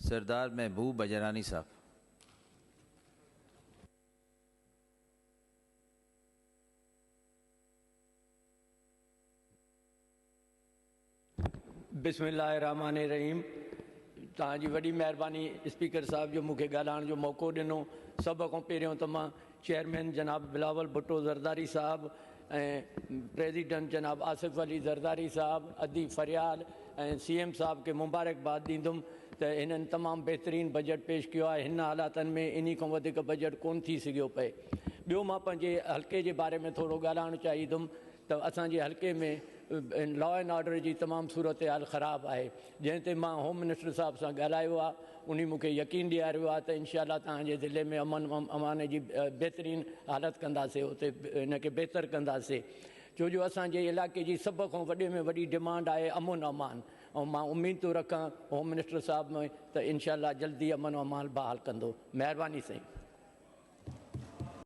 सरदार महबूब बजरानी साहब। बिस्मिल्लाहिर्रहमानिर्रहीम। तव्हांजी वॾी महिरबानी स्पीकर साहब जो मूंखे ॻाल्हाइण जो मौक़ो ॾिनो। सभ खां पहिरियों त मां चेयरमैन जनाब बिलावल भुट्टो ज़रदारी साहब ऐं प्रेसिडेंट जनाब आसिफ़ अली ज़रदारी साहब, अदी फरियाद ऐं CM साहब खे मुबारकबाद ॾींदुमि त हिननि तमामु बहितरीनु बजट पेश कयो आहे। हिन हालातनि में इन खां वधीक बजट कोन थी सघियो पए। ॿियो मां पंहिंजे हल्के जे बारे में थोरो ॻाल्हाइणु चाहींदुमि त असांजे हल्के में लॉ एंड ऑर्डर जी तमामु सूरत हाल ख़राबु आहे, जंहिं ते मां होम मिनिस्टर साहब सां ॻाल्हायो आहे। उन मूंखे यकीन ॾियारियो आहे त इंशाअल्लाह तव्हांजे ज़िले में अमान जी बहितरीनु हालति कंदासीं, उते हिनखे बहितरु कंदासीं। छो जो असांजे इलाइक़े जी सभ खां वॾे में वॾी डिमांड आहे अमन अमान, ऐं मां उमेद थो रखां होम मिनिस्टर साहब में त इंशाअल्लाह जल्दी अमन अमान बहाल कंदो। महिरबानी साईं।